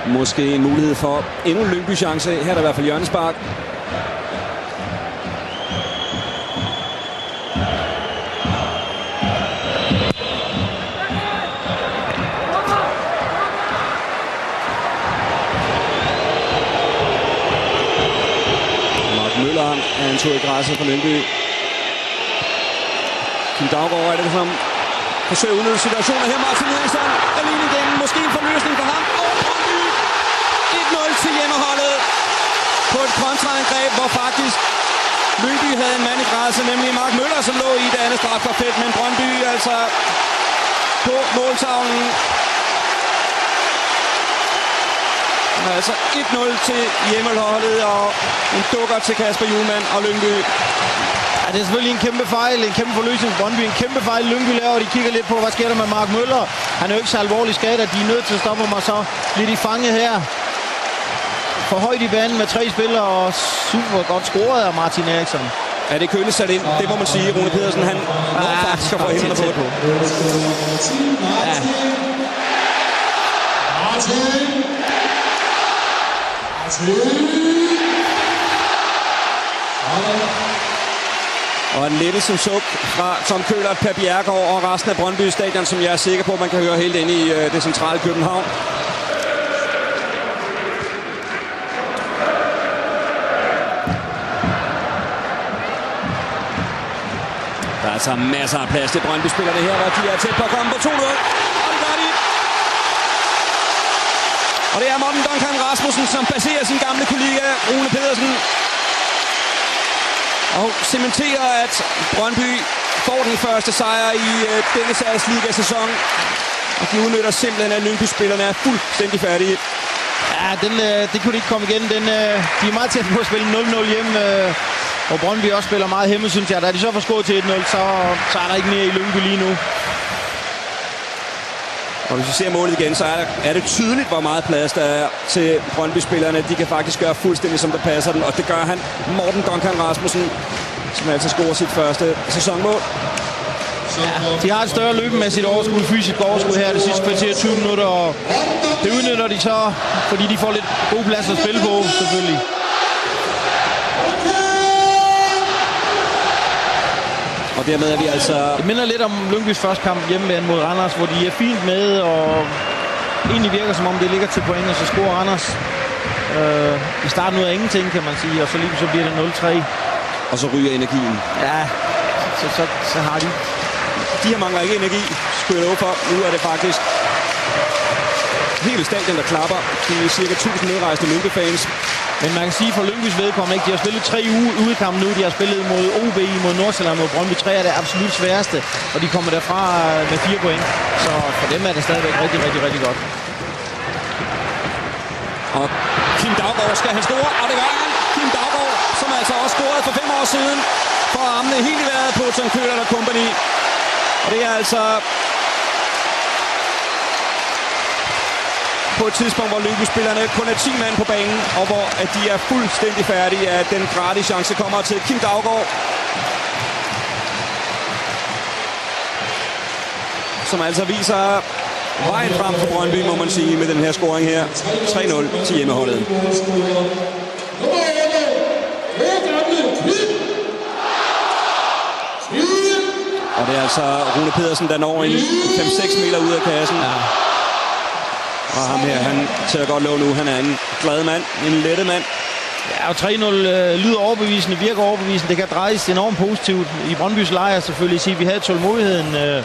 Måske en mulighed for endnu en Lyngby-chance. Her er der i hvert fald hjørnespark. Mark Møller, han tog i græsset for Lyngby. Kim Daugaard er det, som forsøger at udnytte situationer her. Martin Eriksson alene igen. Måske en forløsning for ham. Og Brøndby 1-0 til hjemmeholdet på et kontraangreb, hvor faktisk Lyngby havde en mand i græsset, nemlig Mark Møller, som lå i det andet strafferfelt. Men Brøndby altså på måltavlen. Altså 1-0 til hjemmeholdet og en dukker til Kasper Hjulmand og Lyngby. Ja, det er selvfølgelig en kæmpe fejl, en kæmpe forløsning for Brøndby, en kæmpe fejl Lyngby laver. De kigger lidt på, hvad sker der med Mark Møller. Han er jo ikke så alvorlig skadet, de er nødt til at stoppe mig, så bliver de fanget her. For højt i banen med 3 spillere, og super godt scoret af Martin Eriksson. Ja, det køles sat ind, det må man sige. Rune Pedersen, han når faktisk at få hænderne på det. Ja. Og en lettelsens suk fra Tom Køhlert, Per Bjerregaard og resten af Brøndby Stadion, som jeg er sikker på, man kan høre helt inde i det centrale København. Der er altså masser af plads til Brøndby-spillerne her, hvor de er tæt på at komme på 2-0. Og det gør de. Og det er Morten Duncan Rasmussen, som passerer sin gamle kollega Rune Pedersen. Og cementerer, at Brøndby får den første sejr i denne Liga-sæson. Og de udnytter simpelthen, at Lyngby-spillerne er fuldstændig færdige. Ja, det kunne de ikke komme igen. De er meget tæt på at spille 0-0 hjemme. Og Brøndby også spiller meget hjemme, synes jeg. Da de så får skåret til 1-0, så er der ikke mere i Lyngby lige nu. Og hvis vi ser målet igen, så er det tydeligt, hvor meget plads der er til Brøndby-spillerne. De kan faktisk gøre fuldstændig, som der passer den. Og det gør han, Morten Duncan Rasmussen, som altså scorer sit første sæsonmål. Ja, de har et større løbemæssigt overskud, fysisk overskud her det sidste kvarter 20 minutter. Og det udnytter de så, fordi de får lidt god plads at spille på, selvfølgelig. Og dermed er vi altså... Det minder lidt om Lyngbys første kamp hjemme mod Randers, hvor de er fint med, og egentlig virker som om det ligger til point, og så scorer Randers. I starten ud af ingenting, kan man sige, og så lige så bliver det 0-3. Og så ryger energien. Ja, så har de. De her mangler ikke energi, skulle jeg love for. Nu er det faktisk hele stadion, der klapper. De er cirka 1000 nedrejste Lyngby-fans. Men man kan sige for Lyngbys vedkommende ikke. De har spillet 3 udekampe nu. De har spillet mod OB, mod Nordsjælland, mod Brøndby. 3 er det absolut sværeste, og de kommer derfra med 4 point. Så for dem er det stadigvæk rigtig, rigtig, rigtig godt. Og Kim Daugaard skal han score, og det gør han. Kim Daugaard, som altså også scorede for 5 år siden, for armene helt i vejret på Tom Køhlert og company. Og det er altså på et tidspunkt, hvor Lyngby-spillerne kun er 10 mand på banen, og hvor at de er fuldstændig færdige, at den gratis chance kommer til Kim Daugaard, som altså viser vejen frem for Brøndby, må man sige, med den her scoring her. 3-0 til hjemmeholdet. Og det er altså Rune Pedersen, der når en 5-6 meter ud af kassen. Ja. Og ham her, han tæller godt lov nu. Han er en glad mand, en lettet mand. Ja, og 3-0 lyder overbevisende, virker overbevisende. Det kan drejes enormt positivt i Brøndbys lejr selvfølgelig. Vi havde tålmodigheden